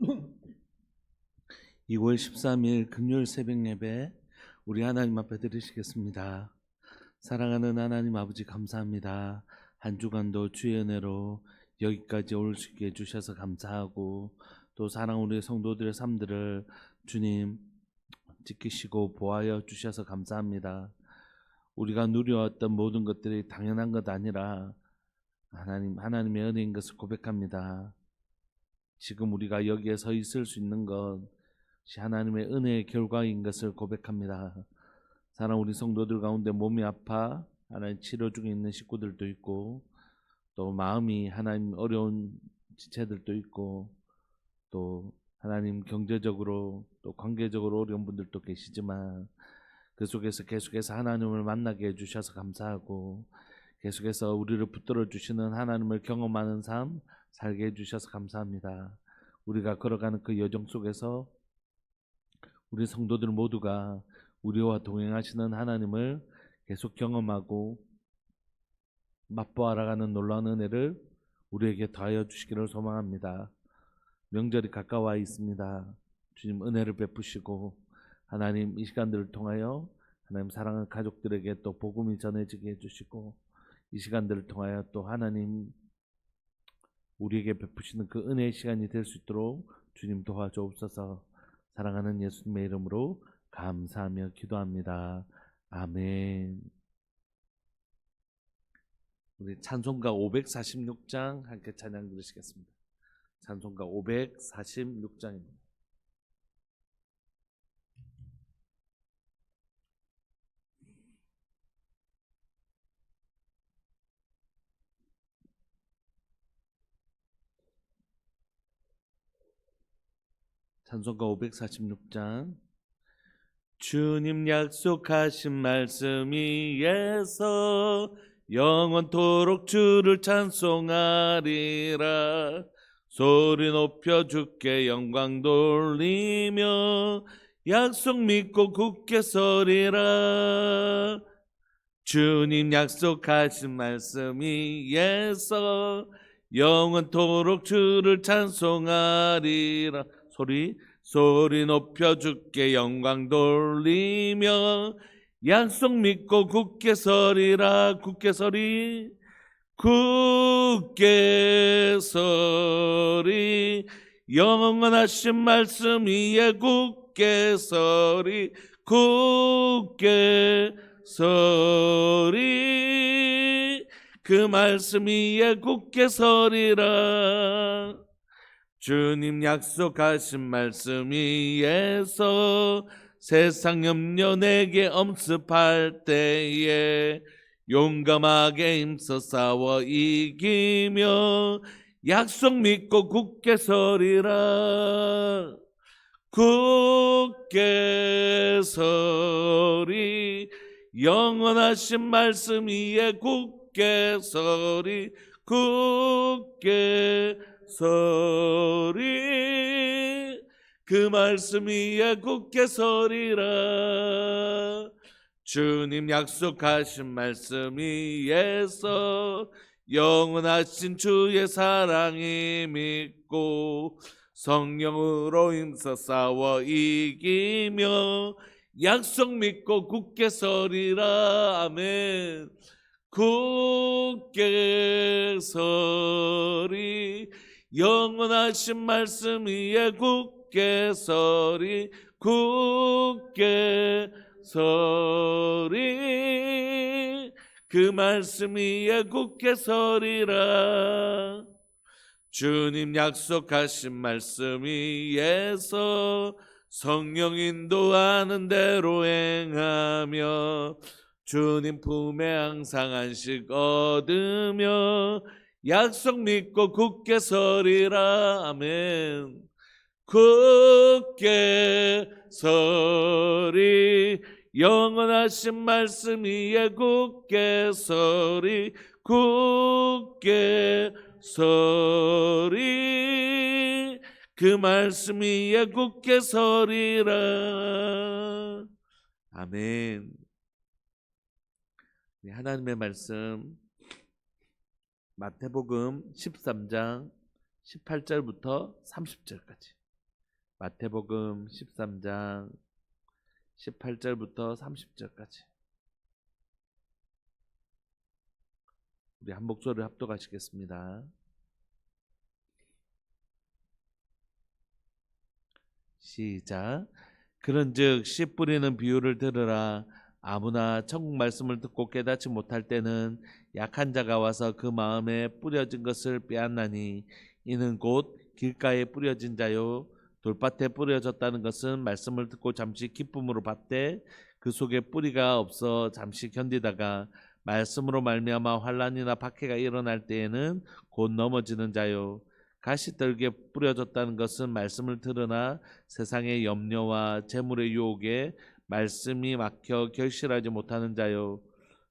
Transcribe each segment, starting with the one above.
2월 13일 금요일 새벽 예배 우리 하나님 앞에 드리시겠습니다. 사랑하는 하나님 아버지 감사합니다. 한 주간도 주의 은혜로 여기까지 올 수 있게 해주셔서 감사하고 또 사랑 우리 성도들의 삶들을 주님 지키시고 보호하여 주셔서 감사합니다. 우리가 누려왔던 모든 것들이 당연한 것 아니라 하나님의 은혜인 것을 고백합니다. 지금 우리가 여기에 서 있을 수 있는 것 하나님의 은혜의 결과인 것을 고백합니다. 사랑 우리 성도들 가운데 몸이 아파 하나님 치료 중에 있는 식구들도 있고 또 마음이 하나님 어려운 지체들도 있고 또 하나님 경제적으로 또 관계적으로 어려운 분들도 계시지만 그 속에서 계속해서 하나님을 만나게 해주셔서 감사하고 계속해서 우리를 붙들어 주시는 하나님을 경험하는 삶 살게 해주셔서 감사합니다. 우리가 걸어가는 그 여정 속에서 우리 성도들 모두가 우리와 동행하시는 하나님을 계속 경험하고 맛보아 알아가는 놀라운 은혜를 우리에게 더하여 주시기를 소망합니다. 명절이 가까워 있습니다. 주님 은혜를 베푸시고 하나님 이 시간들을 통하여 하나님 사랑하는 가족들에게 또 복음이 전해지게 해주시고 이 시간들을 통하여 또 하나님 우리에게 베푸시는 그 은혜의 시간이 될 수 있도록 주님 도와주옵소서. 사랑하는 예수님의 이름으로 감사하며 기도합니다. 아멘. 우리 찬송가 546장 함께 찬양 드리시겠습니다. 찬송가 546장입니다. 찬송가 546장. 주님 약속하신 말씀 위에서 영원토록 주를 찬송하리라. 소리 높여 주께 영광 돌리며 약속 믿고 굳게 서리라. 주님 약속하신 말씀 위에서 영원토록 주를 찬송하리라. 소리 높여 주께 영광 돌리며 약속 믿고 굳게 서리라. 굳게 서리 영원하신 말씀 위에 굳게 서리. 굳게 서리 그 말씀 위에 굳게 서리라. 주님 약속하신 말씀 위에서 세상 염려 내게 엄습할 때에 용감하게 힘써 싸워 이기며 약속 믿고 굳게 서리라. 굳게 서리 영원하신 말씀 위에 굳게 서리. 굳게 서리 그 말씀 위에 굳게 서리라. 주님 약속하신 말씀 위에서 영원하신 주의 사랑이 믿고 성령으로 힘써 싸워 이기며 약속 믿고 굳게 서리라. 아멘. 굳게 서리 영원하신 말씀 위에 굳게 서리. 굳게 서리 그 말씀 위에 굳게 서리라. 주님 약속하신 말씀 위에서 성령 인도하는 대로 행하며 주님 품에 항상 안식 얻으며 약속 믿고 굳게 서리라. 아멘. 굳게 서리 영원하신 말씀 위에 굳게 서리. 굳게 서리 그 말씀 위에 굳게 서리라. 아멘. 하나님의 말씀 마태복음 13장 18절부터 30절까지 마태복음 13장 18절부터 30절까지 우리 한 목소리 합독하시겠습니다. 시작. 그런즉 씨 뿌리는 비유를 들으라. 아무나 천국 말씀을 듣고 깨닫지 못할 때는 약한 자가 와서 그 마음에 뿌려진 것을 빼앗나니 이는 곧 길가에 뿌려진 자요 돌밭에 뿌려졌다는 것은 말씀을 듣고 잠시 기쁨으로 받되 그 속에 뿌리가 없어 잠시 견디다가 말씀으로 말미암아 환난이나 박해가 일어날 때에는 곧 넘어지는 자요 가시떨기에 뿌려졌다는 것은 말씀을 들으나 세상의 염려와 재물의 유혹에 말씀이 막혀 결실하지 못하는 자요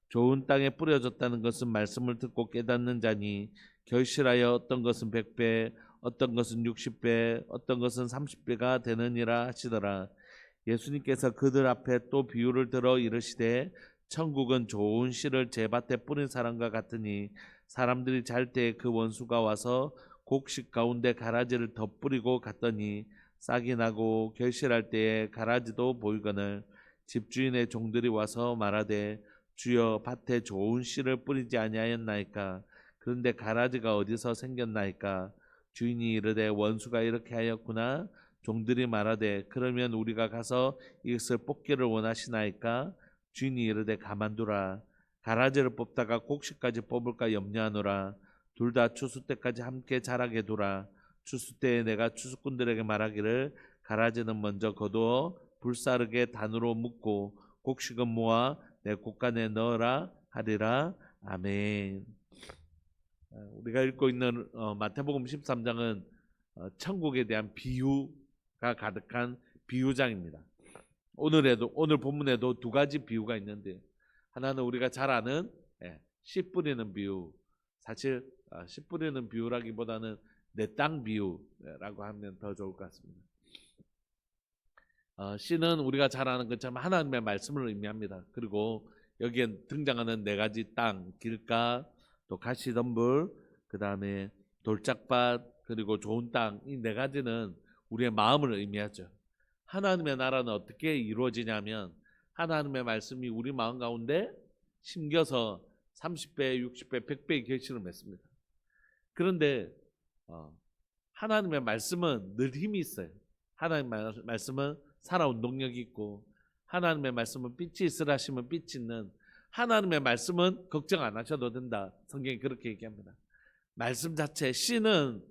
좋은 땅에 뿌려졌다는 것은 말씀을 듣고 깨닫는 자니 결실하여 어떤 것은 100배 어떤 것은 60배 어떤 것은 30배가 되느니라 하시더라. 예수님께서 그들 앞에 또 비유를 들어 이르시되 천국은 좋은 씨를 제 밭에 뿌린 사람과 같으니 사람들이 잘 때 그 원수가 와서 곡식 가운데 가라지를 덧뿌리고 갔더니 싹이 나고 결실할 때에 가라지도 보이거늘 집주인의 종들이 와서 말하되 주여 밭에 좋은 씨를 뿌리지 아니하였나이까 그런데 가라지가 어디서 생겼나이까 주인이 이르되 원수가 이렇게 하였구나 종들이 말하되 그러면 우리가 가서 이것을 뽑기를 원하시나이까 주인이 이르되 가만두라 가라지를 뽑다가 곡식까지 뽑을까 염려하노라 둘 다 추수 때까지 함께 자라게 두라 추수 때에 내가 추수꾼들에게 말하기를 가라지는 먼저 거두어 불사르게 단으로 묶고 곡식은 모아 내 곳간에 넣어라 하리라. 아멘. 우리가 읽고 있는 마태복음 13장은 천국에 대한 비유가 가득한 비유장입니다. 오늘 본문에도 두 가지 비유가 있는데 하나는 우리가 잘 아는 씨 뿌리는 비유. 사실 씨 뿌리는 비유라기보다는 내 땅 비유라고 하면 더 좋을 것 같습니다. 씨는 우리가 잘 아는 것처럼 하나님의 말씀을 의미합니다. 그리고 여기에 등장하는 네 가지 땅, 길가, 또 가시덤불, 그 다음에 돌짝밭, 그리고 좋은 땅, 이 네 가지는 우리의 마음을 의미하죠. 하나님의 나라는 어떻게 이루어지냐면 하나님의 말씀이 우리 마음 가운데 심겨서 30배, 60배, 100배의 결실을 맺습니다. 그런데 하나님의 말씀은 늘 힘이 있어요. 하나님의 말씀은 살아온 능력이 있고 하나님의 말씀은 빛이 있으라 하시면 빛이 있는 하나님의 말씀은 걱정 안 하셔도 된다. 성경이 그렇게 얘기합니다. 말씀 자체 씨는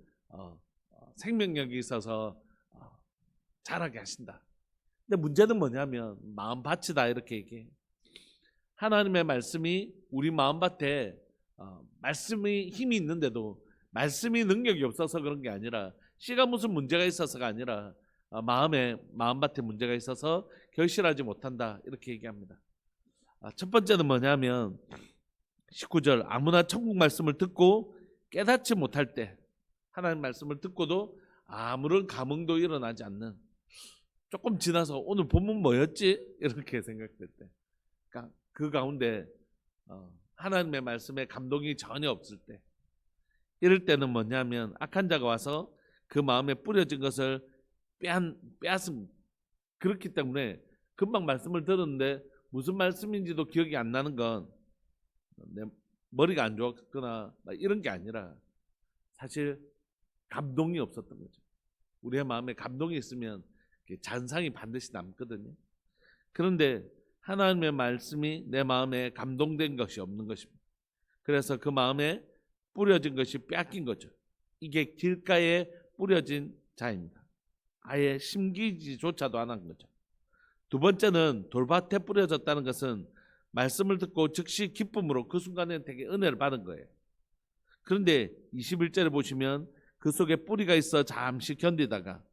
생명력이 있어서 자라게 하신다. 근데 문제는 뭐냐면 마음밭이다 이렇게 얘기해요. 하나님의 말씀이 우리 마음밭에 말씀이 힘이 있는데도 말씀이 능력이 없어서 그런 게 아니라 씨가 무슨 문제가 있어서가 아니라 마음밭에 문제가 있어서 결실하지 못한다 이렇게 얘기합니다. 첫 번째는 뭐냐면 19절 아무나 천국 말씀을 듣고 깨닫지 못할 때 하나님 말씀을 듣고도 아무런 감흥도 일어나지 않는 조금 지나서 오늘 본문 뭐였지? 이렇게 생각될 때 그러니까 그 가운데 하나님의 말씀에 감동이 전혀 없을 때 이럴 때는 뭐냐면 악한 자가 와서 그 마음에 뿌려진 것을 빼앗습니다. 그렇기 때문에 금방 말씀을 들었는데 무슨 말씀인지도 기억이 안 나는 건 내 머리가 안 좋았거나 이런 게 아니라 사실 감동이 없었던 거죠. 우리의 마음에 감동이 있으면 잔상이 반드시 남거든요. 그런데 하나님의 말씀이 내 마음에 감동된 것이 없는 것입니다. 그래서 그 마음에 뿌려진 것이 빼앗긴 거죠. 이게 길가에 뿌려진 자입니다. 아예 심기지조차도 안 한 거죠. 두 번째는 돌밭에 뿌려졌다는 것은 말씀을 듣고 즉시 기쁨으로 그 순간에 되게 은혜를 받은 거예요. 그런데 21절에 보시면 그 속에 뿌리가 있어 잠시 견디다가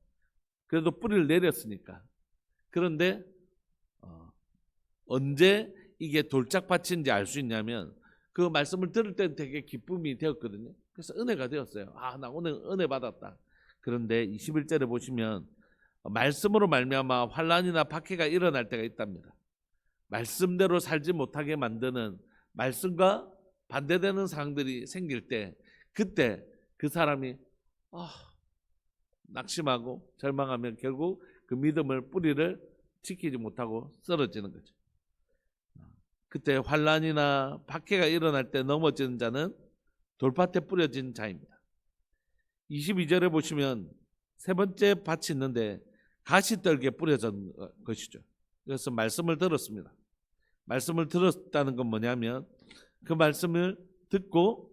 그래도 뿌리를 내렸으니까 그런데 언제 이게 돌짝밭인지 알 수 있냐면 그 말씀을 들을 때는 되게 기쁨이 되었거든요. 그래서 은혜가 되었어요. 나 오늘 은혜 받았다. 그런데 21절에 보시면 말씀으로 말미암아 환난이나 박해가 일어날 때가 있답니다. 말씀대로 살지 못하게 만드는 말씀과 반대되는 상황들이 생길 때 그때 그 사람이 낙심하고 절망하면 결국 그 믿음을 뿌리를 지키지 못하고 쓰러지는 거죠. 그때 환란이나 박해가 일어날 때 넘어지는 자는 돌밭에 뿌려진 자입니다. 22절에 보시면 세 번째 밭이 있는데 가시떨기에 뿌려진 것이죠. 그래서 말씀을 들었습니다. 말씀을 들었다는 건 뭐냐면 그 말씀을 듣고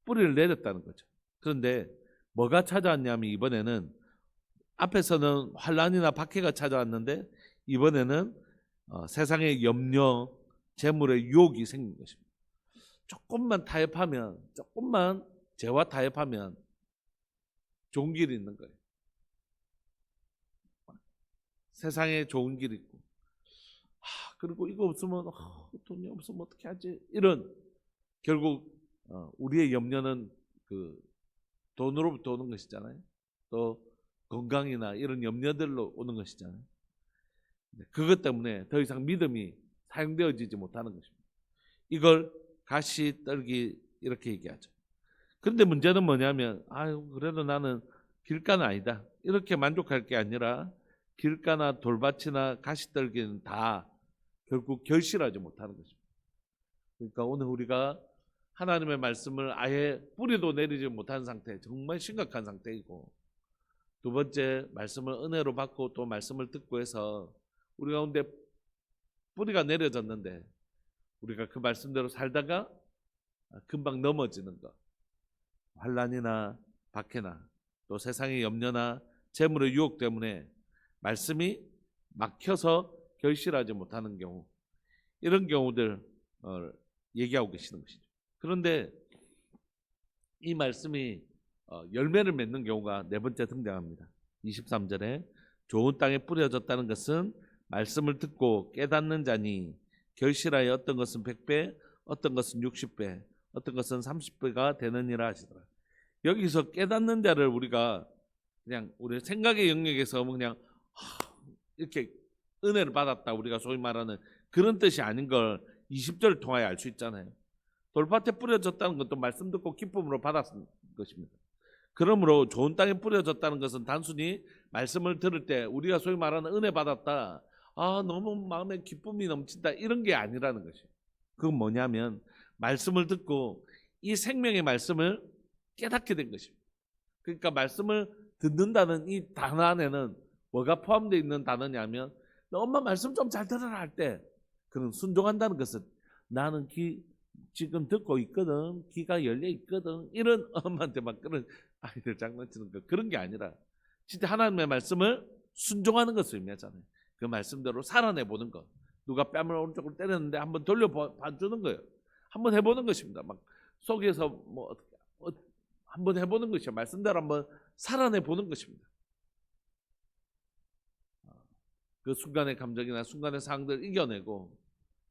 뿌리를 내렸다는 거죠. 그런데 뭐가 찾아왔냐면 이번에는 앞에서는 환란이나 박해가 찾아왔는데 이번에는 세상의 염려, 재물의 유혹이 생긴 것입니다. 조금만 타협하면, 조금만 죄와 타협하면 좋은 길이 있는 거예요. 세상에 좋은 길이 있고, 그리고 이거 없으면 돈이 없으면 어떻게 하지? 이런 결국 우리의 염려는 그 돈으로부터 오는 것이잖아요. 또 건강이나 이런 염려들로 오는 것이잖아요. 그것 때문에 더 이상 믿음이 사용되어지지 못하는 것입니다. 이걸 가시떨기 이렇게 얘기하죠. 그런데 문제는 뭐냐면 그래도 나는 길가는 아니다. 이렇게 만족할 게 아니라 길가나 돌밭이나 가시떨기는 다 결국 결실하지 못하는 것입니다. 그러니까 오늘 우리가 하나님의 말씀을 아예 뿌리도 내리지 못한 상태, 정말 심각한 상태이고, 두 번째 말씀을 은혜로 받고 또 말씀을 듣고 해서 우리 가운데 뿌리가 내려졌는데 우리가 그 말씀대로 살다가 금방 넘어지는 것, 환란이나 박해나 또 세상의 염려나 재물의 유혹 때문에 말씀이 막혀서 결실하지 못하는 경우, 이런 경우들 얘기하고 계시는 것이죠. 그런데 이 말씀이 열매를 맺는 경우가 네 번째 등장합니다. 23절에 좋은 땅에 뿌려졌다는 것은 말씀을 듣고 깨닫는 자니 결실하여 어떤 것은 100배, 어떤 것은 60배, 어떤 것은 30배가 되느니라 하시더라. 여기서 깨닫는 자를 우리가 그냥 우리 생각의 영역에서 그냥 이렇게 은혜를 받았다, 우리가 소위 말하는 그런 뜻이 아닌 걸 20절을 통하여 알 수 있잖아요. 돌밭에 뿌려졌다는 것도 말씀 듣고 기쁨으로 받았은 것입니다. 그러므로 좋은 땅에 뿌려졌다는 것은 단순히 말씀을 들을 때 우리가 소위 말하는 은혜 받았다, 너무 마음에 기쁨이 넘친다, 이런 게 아니라는 것이에요. 그건 뭐냐면 말씀을 듣고 이 생명의 말씀을 깨닫게 된 것입니다. 그러니까 말씀을 듣는다는 이 단어 안에는 뭐가 포함되어 있는 단어냐면, 엄마 말씀 좀 잘 들으라 할 때 그런 순종한다는 것은 나는 지금 듣고 있거든, 귀가 열려 있거든, 이런 엄마한테 막 그런 아이들 장난치는 거, 그런 게 아니라 진짜 하나님의 말씀을 순종하는 것을 의미하잖아요. 그 말씀대로 살아내 보는 것. 누가 뺨을 오른쪽으로 때렸는데 한번 돌려봐주는 거예요. 한번 해보는 것입니다. 막 속에서 한번 해보는 것이요. 말씀대로 한번 살아내 보는 것입니다. 그 순간의 감정이나 순간의 상황들을 이겨내고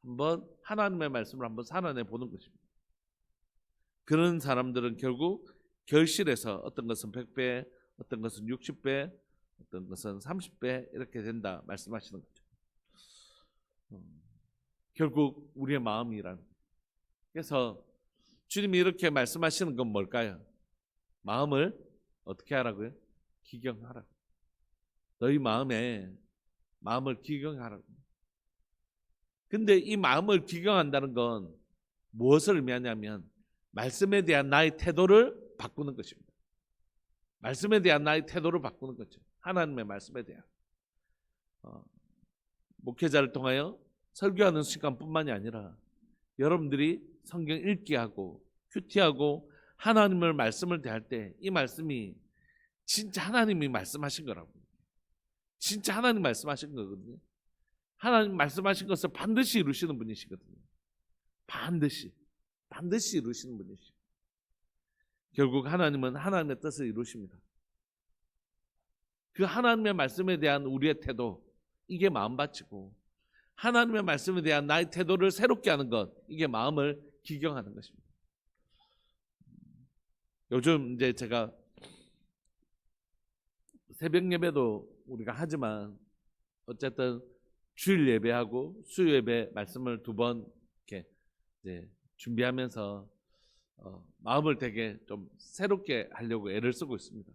한번 하나님의 말씀을 한번 살아내 보는 것입니다. 그런 사람들은 결국 결실해서 어떤 것은 100배, 어떤 것은 60배, 어떤 것은 30배 이렇게 된다 말씀하시는 거죠. 결국 우리의 마음이란. 그래서 주님이 이렇게 말씀하시는 건 뭘까요? 마음을 어떻게 하라고요? 기경하라고. 너희 마음을 기경하라고. 근데 이 마음을 기경한다는 건 무엇을 의미하냐면 말씀에 대한 나의 태도를 바꾸는 것입니다. 말씀에 대한 나의 태도를 바꾸는 거죠. 하나님의 말씀에 대한. 목회자를 통하여 설교하는 시간뿐만이 아니라 여러분들이 성경 읽기 하고 큐티하고 하나님의 말씀을 대할 때 이 말씀이 진짜 하나님이 말씀하신 거라고. 진짜 하나님 말씀하신 거거든요. 하나님 말씀하신 것을 반드시 이루시는 분이시거든요. 반드시 이루시는 분이시고, 결국 하나님은 하나님의 뜻을 이루십니다. 그 하나님의 말씀에 대한 우리의 태도, 이게 마음밭이고, 하나님의 말씀에 대한 나의 태도를 새롭게 하는 것, 이게 마음을 기경하는 것입니다. 요즘 이제 제가 새벽 예배도 우리가 하지만 어쨌든 주일 예배하고 수요 예배 말씀을 두 번 이렇게 이제 준비하면서 마음을 되게 좀 새롭게 하려고 애를 쓰고 있습니다.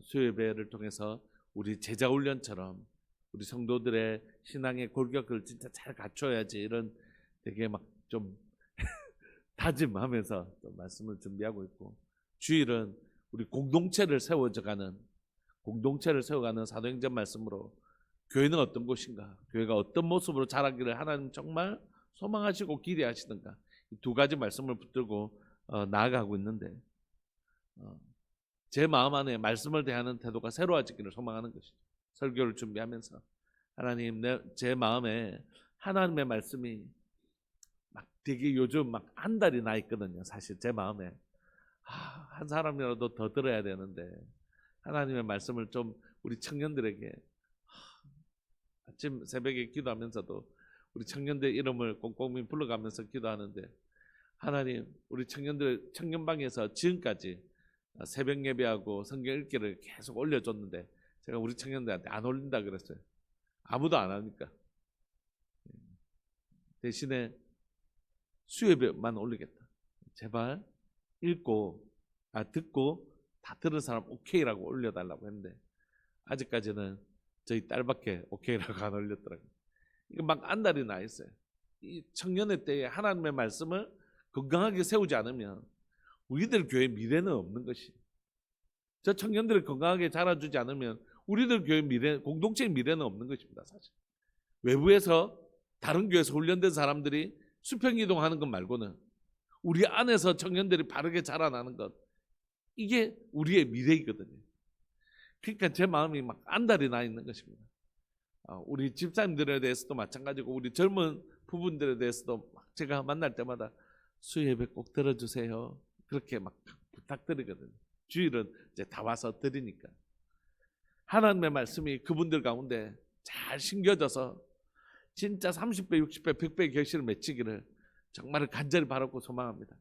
수요예배를 통해서 우리 제자 훈련처럼 우리 성도들의 신앙의 골격을 진짜 잘 갖춰야지, 이런 되게 막 좀 다짐하면서 또 말씀을 준비하고 있고, 주일은 우리 공동체를 세워가는 사도행전 말씀으로 교회는 어떤 곳인가, 교회가 어떤 모습으로 자라기를 하나님 정말 소망하시고 기대하시는가, 이 두 가지 말씀을 붙들고 나아가고 있는데, 제 마음 안에 말씀을 대하는 태도가 새로워지기를 소망하는 것이죠. 설교를 준비하면서 하나님, 제 마음에 하나님의 말씀이 막 되게 요즘 막 한 달이 나 있거든요. 사실 제 마음에 한 사람이라도 더 들어야 되는데, 하나님의 말씀을 좀 우리 청년들에게, 아침 새벽에 기도하면서도 우리 청년들 이름을 꼼꼼히 불러가면서 기도하는데, 하나님, 우리 청년들 청년방에서 지금까지 새벽 예배하고 성경 읽기를 계속 올려줬는데, 제가 우리 청년들한테 안 올린다 그랬어요. 아무도 안 하니까. 대신에 수요예배만 올리겠다. 제발 읽고 듣고 다 들은 사람 오케이라고 올려달라고 했는데, 아직까지는 저희 딸밖에 오케이라고 안 올렸더라고요. 이거 막 안달이 나 있어요. 이 청년의 때에 하나님의 말씀을 건강하게 세우지 않으면 우리들 교회 미래는 없는 것이, 저 청년들을 건강하게 자라주지 않으면 우리들 교회 미래, 공동체의 미래는 없는 것입니다. 사실 외부에서 다른 교회에서 훈련된 사람들이 수평이동하는 것 말고는 우리 안에서 청년들이 바르게 자라나는 것, 이게 우리의 미래이거든요. 그러니까 제 마음이 막 안달이 나 있는 것입니다. 우리 집사님들에 대해서도 마찬가지고, 우리 젊은 부부들에 대해서도 막 제가 만날 때마다 수요예배 꼭 들어주세요, 그렇게 막 부탁드리거든요. 주일은 이제 다 와서 드리니까 하나님의 말씀이 그분들 가운데 잘 심겨져서 진짜 30배, 60배, 100배의 결실을 맺히기를 정말 간절히 바라고 소망합니다.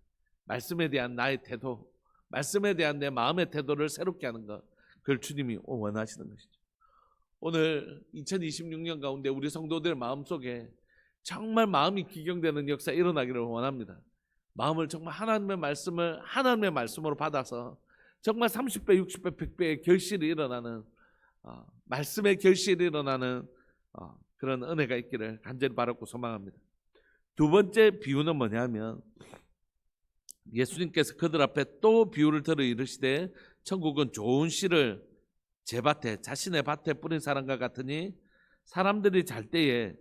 말씀에 대한 나의 태도, 말씀에 대한 내 마음의 태도를 새롭게 하는 것, 그걸 주님이 원하시는 것이죠. 오늘 2026년 가운데 우리 성도들 마음속에 정말 마음이 기경되는 역사 일어나기를 원합니다. 마음을 정말 하나님의 말씀으로 받아서 정말 30배, 60배, 100배의 결실이 일어나는, 말씀의 결실이 일어나는 그런 은혜가 있기를 간절히 바라고 소망합니다. 두 번째 비유는 뭐냐면, 예수님께서 그들 앞에 또 비유를 들어 이르시되, 천국은 좋은 씨를 제 밭에, 자신의 밭에 뿌린 사람과 같으니, 사람들이 잘 때에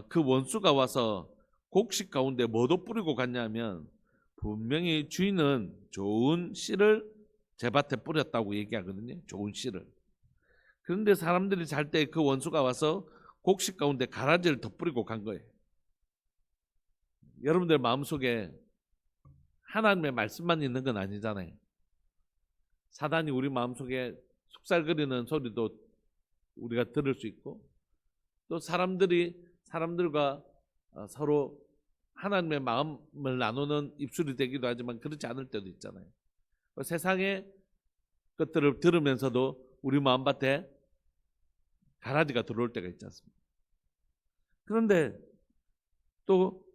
그 원수가 와서 곡식 가운데 뭐도 뿌리고 갔냐면, 분명히 주인은 좋은 씨를 제 밭에 뿌렸다고 얘기하거든요. 좋은 씨를. 그런데 사람들이 잘 때 그 원수가 와서 곡식 가운데 가라지를 덧뿌리고 간 거예요. 여러분들 마음속에 하나님의 말씀만 있는 건 아니잖아요. 사단이 우리 마음속에 속살거리는 소리도 우리가 들을 수 있고, 또 사람들과 서로 하나님의 마음을 나누는 입술이 되기도 하지만 그렇지 않을 때도 있잖아요. 세상의 것들을 들으면서도 우리 마음밭에 가라지가 들어올 때가 있지 않습니까? 그런데 또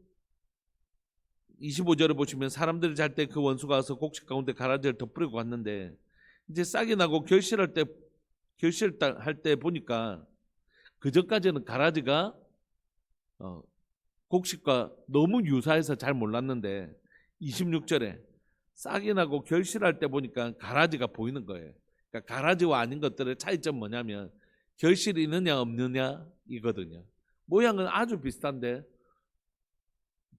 25절에 보시면, 사람들이 잘 때 그 원수가 와서 곡식 가운데 가라지를 덧뿌리고 갔는데, 이제 싹이 나고 결실할 때 보니까, 그전까지는 가라지가 곡식과 너무 유사해서 잘 몰랐는데 26절에 싹이 나고 결실할 때 보니까 가라지가 보이는 거예요. 그러니까 가라지와 아닌 것들의 차이점 뭐냐면, 결실이 있느냐 없느냐 이거든요. 모양은 아주 비슷한데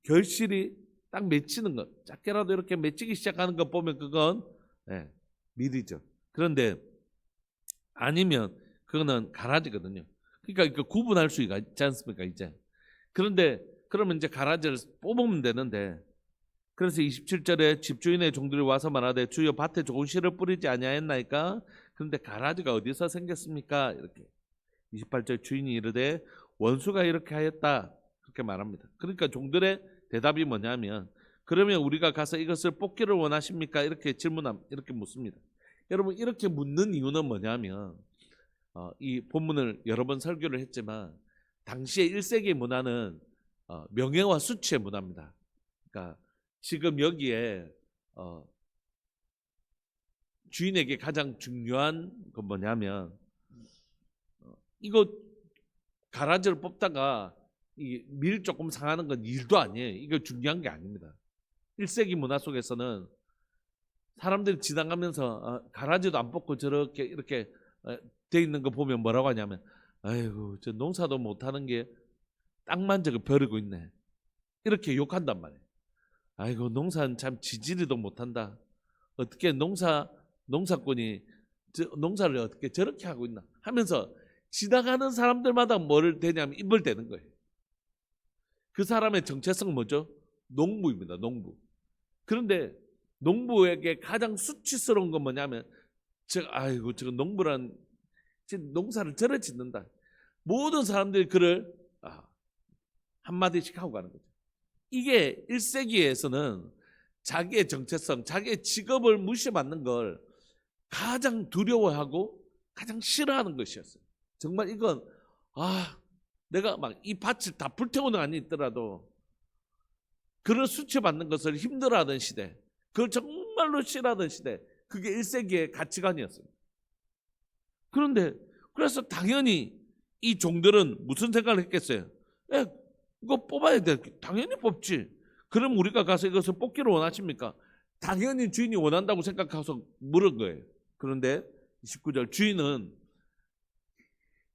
결실이 딱 맺히는 것, 작게라도 이렇게 맺히기 시작하는 것 보면 그건 밀이죠. 그런데 아니면 그거는 가라지거든요. 그러니까 구분할 수가 있지 않습니까 이제. 그런데 그러면 이제 가라지를 뽑으면 되는데, 그래서 27절에 집주인의 종들이 와서 말하되, 주여 밭에 좋은 씨를 뿌리지 아니하였나이까? 그런데 가라지가 어디서 생겼습니까? 이렇게. 28절 주인이 이르되, 원수가 이렇게 하였다, 그렇게 말합니다. 그러니까 종들의 대답이 뭐냐면, 그러면 우리가 가서 이것을 뽑기를 원하십니까? 이렇게 묻습니다. 여러분, 이렇게 묻는 이유는 뭐냐면, 이 본문을 여러 번 설교를 했지만, 당시의 1세기 문화는 명예와 수치의 문화입니다. 그러니까 지금 여기에 주인에게 가장 중요한 건 뭐냐면 이거 가라지를 뽑다가 밀 조금 상하는 건 일도 아니에요. 이거 중요한 게 아닙니다. 1세기 문화 속에서는 사람들이 지나가면서 가라지도 안 뽑고 저렇게 이렇게 돼 있는 거 보면 뭐라고 하냐면 아이고 저 농사도 못하는 게 땅만 저거 벼르고 있네. 이렇게 욕한단 말이에요. 아이고 농사는 참 지지리도 못한다. 어떻게 농사꾼이 농사를 어떻게 저렇게 하고 있나 하면서 지나가는 사람들마다 뭐를 대냐면 입을 대는 거예요. 그 사람의 정체성은 뭐죠? 농부입니다. 농부. 그런데 농부에게 가장 수치스러운 건 뭐냐면 아이고 저 농부란 농사를 저래 짓는다. 모든 사람들이 그를 한마디씩 하고 가는 거죠. 이게 1세기에서는 자기의 정체성, 자기의 직업을 무시받는 걸 가장 두려워하고 가장 싫어하는 것이었어요. 정말 이건 내가 막 이 밭을 다 불태우는 안이 있더라도 그를 수치받는 것을 힘들어하던 시대, 그걸 정말로 싫어하던 시대, 그게 1세기의 가치관이었습니다. 그런데 그래서 당연히 이 종들은 무슨 생각을 했겠어요? 이거 뽑아야 돼. 당연히 뽑지. 그럼 우리가 가서 이것을 뽑기를 원하십니까? 당연히 주인이 원한다고 생각해서 물은 거예요. 그런데 19절 주인은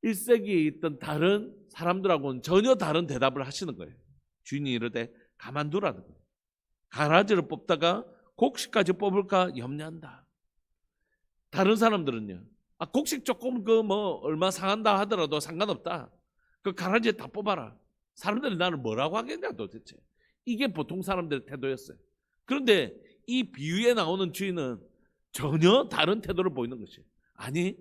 1세기에 있던 다른 사람들하고는 전혀 다른 대답을 하시는 거예요. 주인이 이르되 가만두라는 거예요. 가라지를 뽑다가 곡식까지 뽑을까 염려한다. 다른 사람들은요. 곡식 조금 얼마 상한다 하더라도 상관없다. 그 가라지 다 뽑아라. 사람들이 나를 뭐라고 하겠냐 도대체. 이게 보통 사람들의 태도였어요. 그런데 이 비유에 나오는 주인은 전혀 다른 태도를 보이는 것이에요. 아니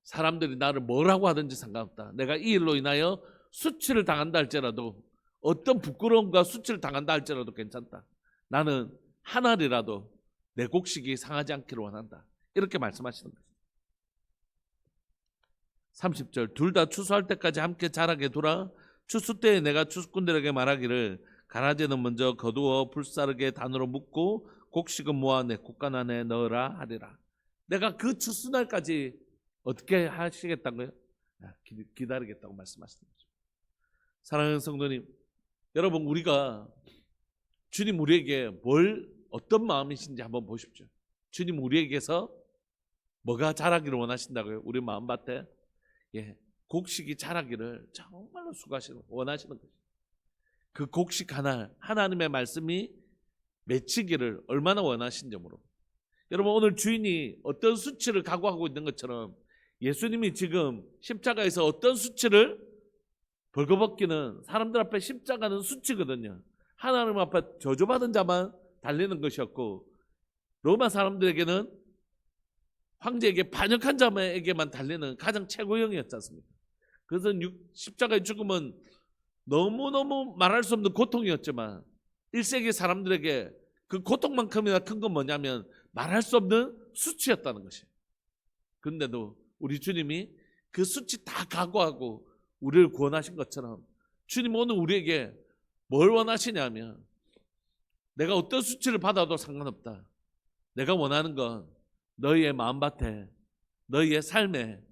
사람들이 나를 뭐라고 하든지 상관없다. 내가 이 일로 인하여 수치를 당한다 할지라도 어떤 부끄러움과 수치를 당한다 할지라도 괜찮다. 나는 한 알이라도 내 곡식이 상하지 않기를 원한다. 이렇게 말씀하시는 거예요. 30절 둘 다 추수할 때까지 함께 자라게 두라. 추수 때에 내가 추수꾼들에게 말하기를 가라지는 먼저 거두어 불사르게 단으로 묶고 곡식은 모아 내 곡간 안에 넣으라 하리라. 내가 그 추수날까지 어떻게 하시겠다고요? 기다리겠다고 말씀하시는 거죠. 사랑하는 성도님, 여러분 우리가 주님 우리에게 어떤 마음이신지 한번 보십시오. 주님 우리에게서 뭐가 자라기를 원하신다고요? 우리 마음밭에 곡식이 자라기를 정말로 원하시는 거죠. 그 곡식 하나님의 말씀이 맺히기를 얼마나 원하신지 모르고. 여러분 오늘 주인이 어떤 수치를 각오하고 있는 것처럼 예수님이 지금 십자가에서 어떤 수치를 벌거벗기는 사람들 앞에 십자가는 수치거든요. 하나님 앞에 저주받은 자만 달리는 것이었고 로마 사람들에게는 황제에게 반역한 자에게만 달리는 가장 최고형이었지 않습니까? 그래서 십자가의 죽음은 너무너무 말할 수 없는 고통이었지만 1세기 사람들에게 그 고통만큼이나 큰 건 뭐냐면 말할 수 없는 수치였다는 것이에요. 그런데도 우리 주님이 그 수치 다 각오하고 우리를 구원하신 것처럼 주님 오늘 우리에게 뭘 원하시냐면 내가 어떤 수치를 받아도 상관없다. 내가 원하는 건 너희의 마음밭에 너희의 삶에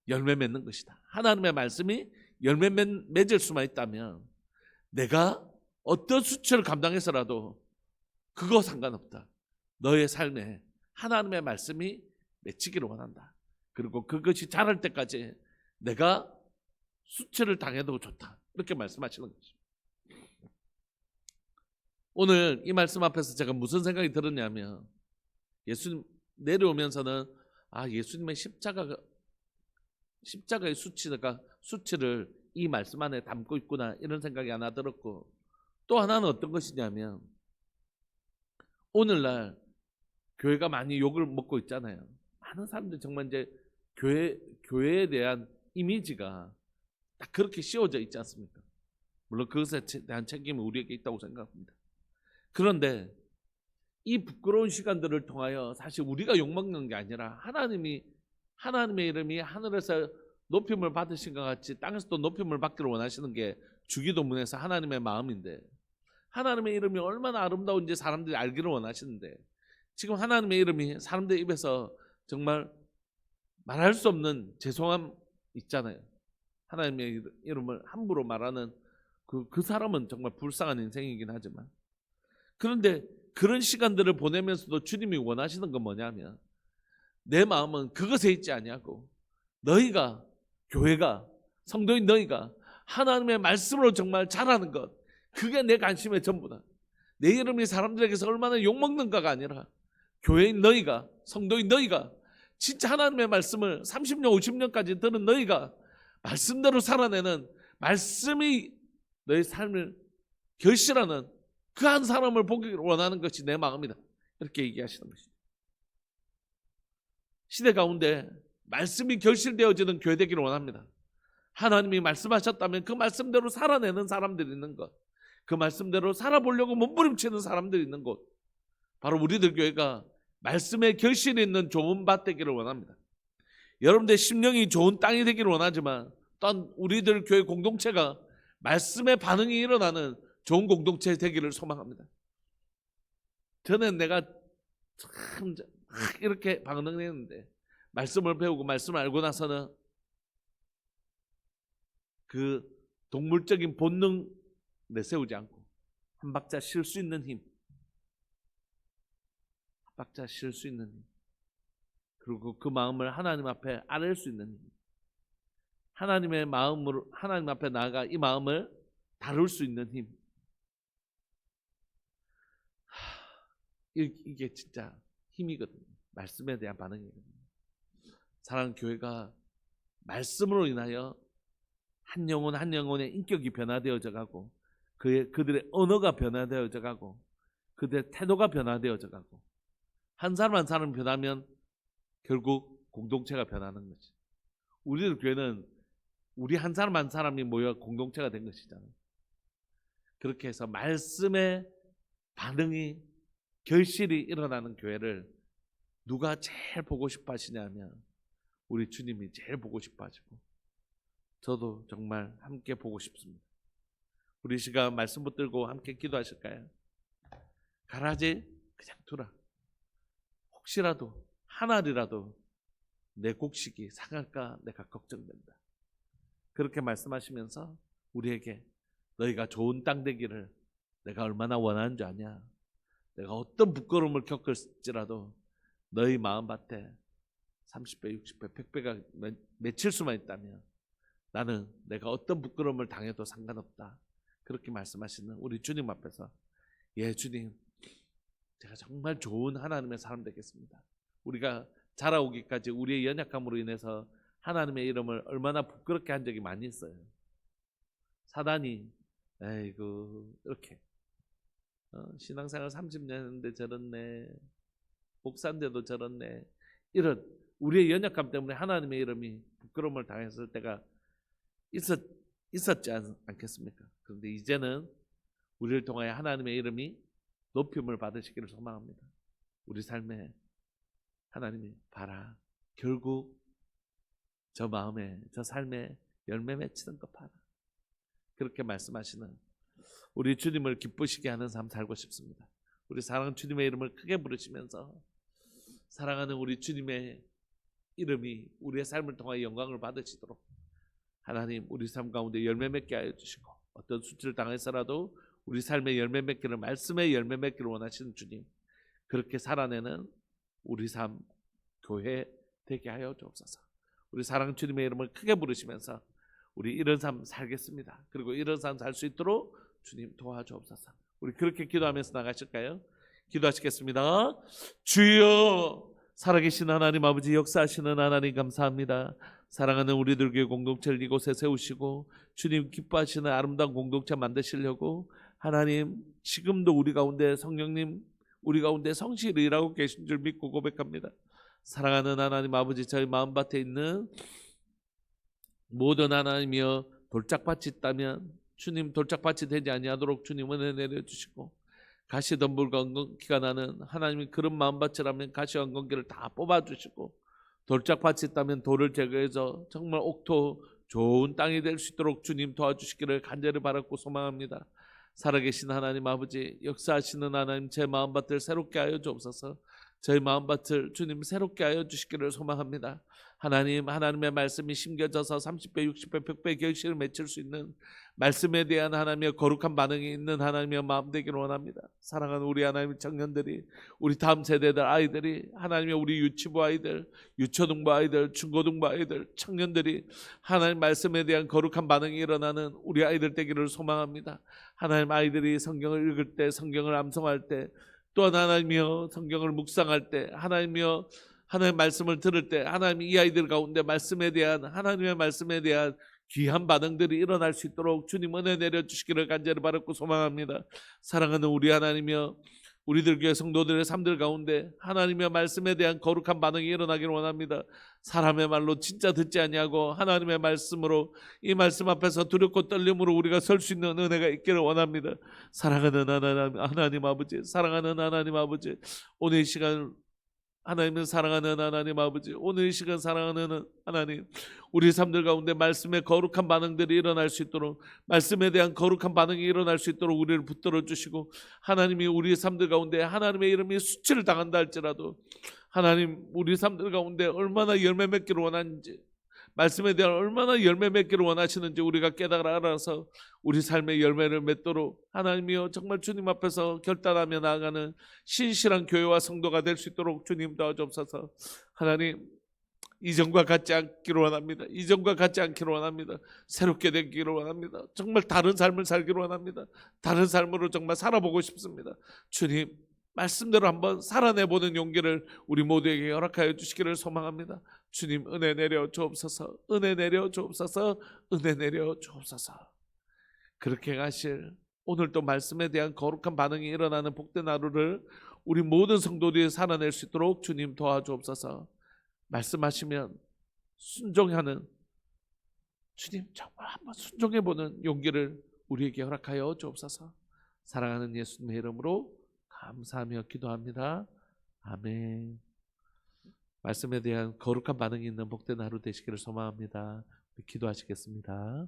열매 맺는 것이다. 하나님의 말씀이 열매 맺을 수만 있다면 내가 어떤 수치를 감당해서라도 그거 상관없다. 너의 삶에 하나님의 말씀이 맺히기를 원한다. 그리고 그것이 자랄 때까지 내가 수치를 당해도 좋다. 이렇게 말씀하시는 거죠. 오늘 이 말씀 앞에서 제가 무슨 생각이 들었냐면 예수님 내려오면서는 예수님의 십자가의 수치를 이 말씀 안에 담고 있구나 이런 생각이 하나 들었고 또 하나는 어떤 것이냐면 오늘날 교회가 많이 욕을 먹고 있잖아요. 많은 사람들이 정말 이제 교회에 대한 이미지가 딱 그렇게 씌워져 있지 않습니까? 물론 그것에 대한 책임이 우리에게 있다고 생각합니다. 그런데 이 부끄러운 시간들을 통하여 사실 우리가 욕먹는 게 아니라 하나님의 이름이 하늘에서 높임을 받으신 것 같이 땅에서도 높임을 받기를 원하시는 게 주기도문에서 하나님의 마음인데 하나님의 이름이 얼마나 아름다운지 사람들이 알기를 원하시는데 지금 하나님의 이름이 사람들 입에서 정말 말할 수 없는 죄송함 있잖아요. 하나님의 이름을 함부로 말하는 그 사람은 정말 불쌍한 인생이긴 하지만, 그런데 그런 시간들을 보내면서도 주님이 원하시는 건 뭐냐면, 내 마음은 그것에 있지 아니하고 너희가, 교회가, 성도인 너희가 하나님의 말씀으로 정말 자라는 것, 그게 내 관심의 전부다. 내 이름이 사람들에게서 얼마나 욕먹는가가 아니라 교회인 너희가, 성도인 너희가 진짜 하나님의 말씀을 30년 50년까지 들은 너희가 말씀대로 살아내는, 말씀이 너희 삶을 결실하는 그 한 사람을 보기를 원하는 것이 내 마음이다. 이렇게 얘기하시는 것이죠. 시대 가운데 말씀이 결실되어지는 교회 되기를 원합니다. 하나님이 말씀하셨다면 그 말씀대로 살아내는 사람들이 있는 것, 그 말씀대로 살아보려고 몸부림치는 사람들이 있는 곳, 바로 우리들 교회가 말씀의 결실이 있는 좋은 밭 되기를 원합니다. 여러분들 심령이 좋은 땅이 되기를 원하지만, 또한 우리들 교회 공동체가 말씀의 반응이 일어나는 좋은 공동체 되기를 소망합니다. 저는 내가 참 이렇게 반응했는데, 말씀을 배우고 말씀을 알고 나서는 그 동물적인 본능 내세우지 않고 한 박자 쉴 수 있는 힘, 한 박자 쉴 수 있는 힘, 그리고 그 마음을 하나님 앞에 아뢰 수 있는 힘, 하나님의 마음으로 하나님 앞에 나아가 이 마음을 다룰 수 있는 힘, 이게 진짜 힘이거든요. 말씀에 대한 반응이거든요. 사랑하는 교회가 말씀으로 인하여 한 영혼 한 영혼의 인격이 변화되어져 가고, 그들의 언어가 변화되어져 가고, 그들의 태도가 변화되어져 가고, 한 사람 한 사람 변하면 결국 공동체가 변하는 거지. 우리들 교회는 우리 한 사람 한 사람이 모여 공동체가 된 것이잖아요. 그렇게 해서 말씀의 반응이, 결실이 일어나는 교회를 누가 제일 보고 싶어 하시냐면 우리 주님이 제일 보고 싶어 하시고, 저도 정말 함께 보고 싶습니다. 우리 시간 말씀 붙들고 함께 기도하실까요? 가라지 그냥 두라. 혹시라도 하나라도 내 곡식이 상할까 내가 걱정된다. 그렇게 말씀하시면서 우리에게 너희가 좋은 땅 되기를 내가 얼마나 원하는 줄 아냐. 내가 어떤 부끄러움을 겪을지라도 너희 마음밭에 30배, 60배, 100배가 맺힐 수만 있다면 나는 내가 어떤 부끄러움을 당해도 상관없다. 그렇게 말씀하시는 우리 주님 앞에서, 예 주님, 제가 정말 좋은 하나님의 사람 되겠습니다. 우리가 자라오기까지 우리의 연약함으로 인해서 하나님의 이름을 얼마나 부끄럽게 한 적이 많이 있어요. 사단이 에이구 이렇게 신앙생활 30년 했는데 저렇네, 목사인데도 저렇네, 이런 우리의 연약함 때문에 하나님의 이름이 부끄러움을 당했을 때가 있었지 않겠습니까? 그런데 이제는 우리를 통하여 하나님의 이름이 높임을 받으시기를 소망합니다. 우리 삶에 하나님이 봐라, 결국 저 마음에, 저 삶에 열매 맺히는 것 봐라. 그렇게 말씀하시는 우리 주님을 기쁘시게 하는 삶 살고 싶습니다. 우리 사랑하는 주님의 이름을 크게 부르시면서 사랑하는 우리 주님의 이름이 우리의 삶을 통하여 영광을 받으시도록 하나님 우리 삶 가운데 열매 맺게 하여 주시고, 어떤 수치를 당해서라도 우리 삶의 열매 맺기를, 말씀의 열매 맺기를 원하시는 주님, 그렇게 살아내는 우리 삶 교회 되게 하여 주옵소서. 우리 사랑하는 주님의 이름을 크게 부르시면서 우리 이런 삶 살겠습니다. 그리고 이런 삶 살 수 있도록 주님 도와주옵소서. 우리 그렇게 기도하면서 나가실까요? 기도하시겠습니다. 주여, 살아계신 하나님 아버지, 역사하시는 하나님 감사합니다. 사랑하는 우리들 교회 공동체를 이곳에 세우시고 주님 기뻐하시는 아름다운 공동체 만드시려고 하나님 지금도 우리 가운데 성령님 우리 가운데 성실히 일하고 계신 줄 믿고 고백합니다. 사랑하는 하나님 아버지, 저희 마음밭에 있는 모든 하나님이여 돌짝밭이 있다면 주님 돌짝밭이 되지 아니하도록 주님 은혜 내려주시고, 가시덤불과 엉겅퀴가 나는 하나님이 그런 마음밭이라면 가시와 엉겅퀴를 다 뽑아주시고, 돌짝밭이 있다면 돌을 제거해서 정말 옥토 좋은 땅이 될 수 있도록 주님 도와주시기를 간절히 바랐고 소망합니다. 살아계신 하나님 아버지, 역사하시는 하나님, 제 마음밭을 새롭게 하여 주옵소서. 저희 마음밭을 주님 새롭게 하여 주시기를 소망합니다. 하나님, 하나님의 말씀이 심겨져서 30배, 60배, 100배 결실을 맺힐 수 있는 말씀에 대한 하나님의 거룩한 반응이 있는 하나님의 마음 되기를 원합니다. 사랑하는 우리 하나님의 청년들이, 우리 다음 세대들 아이들이, 하나님의 우리 유치부 아이들, 유초등부 아이들, 중고등부 아이들, 청년들이 하나님 말씀에 대한 거룩한 반응이 일어나는 우리 아이들 되기를 소망합니다. 하나님, 아이들이 성경을 읽을 때, 성경을 암송할 때, 또한 하나님이여 성경을 묵상할 때, 하나님이여 하나님의 말씀을 들을 때, 하나님 이 아이들 가운데 말씀에 대한, 하나님의 말씀에 대한 귀한 반응들이 일어날 수 있도록 주님 은혜 내려주시기를 간절히 바라고 소망합니다. 사랑하는 우리 하나님이여, 우리들 교회 성도들의 삶들 가운데 하나님의 말씀에 대한 거룩한 반응이 일어나기를 원합니다. 사람의 말로 진짜 듣지 아니하고 하나님의 말씀으로, 이 말씀 앞에서 두렵고 떨림으로 우리가 설 수 있는 은혜가 있기를 원합니다. 사랑하는 하나님 아버지, 사랑하는 하나님 아버지, 오늘 이 시간 하나님은 사랑하는 하나님 아버지, 오늘 이 시간 사랑하는 하나님, 우리 삶들 가운데 말씀의 거룩한 반응들이 일어날 수 있도록, 말씀에 대한 거룩한 반응이 일어날 수 있도록 우리를 붙들어 주시고, 하나님이 우리 삶들 가운데 하나님의 이름이 수치를 당한다 할지라도 하나님, 우리 삶들 가운데 얼마나 열매 맺기를 원하는지, 말씀에 대한 얼마나 열매 맺기를 원하시는지 우리가 깨달아 알아서 우리 삶의 열매를 맺도록 하나님이여 정말 주님 앞에서 결단하며 나아가는 신실한 교회와 성도가 될 수 있도록 주님 도와주옵소서. 하나님, 이전과 같지 않기를 원합니다. 이전과 같지 않기를 원합니다. 새롭게 되기를 원합니다. 정말 다른 삶을 살기를 원합니다. 다른 삶으로 정말 살아보고 싶습니다. 주님, 말씀대로 한번 살아내보는 용기를 우리 모두에게 허락하여 주시기를 소망합니다. 주님, 은혜 내려 주옵소서. 은혜 내려 주옵소서. 은혜 내려 주옵소서. 그렇게 가실 오늘도 말씀에 대한 거룩한 반응이 일어나는 복된 하루를 우리 모든 성도들이 살아낼 수 있도록 주님 도와주옵소서. 말씀하시면 순종하는, 주님 정말 한번 순종해보는 용기를 우리에게 허락하여 주옵소서. 사랑하는 예수님의 이름으로 감사하며 기도합니다. 아멘. 말씀에 대한 거룩한 반응이 있는 복된 하루 되시기를 소망합니다. 기도하시겠습니다.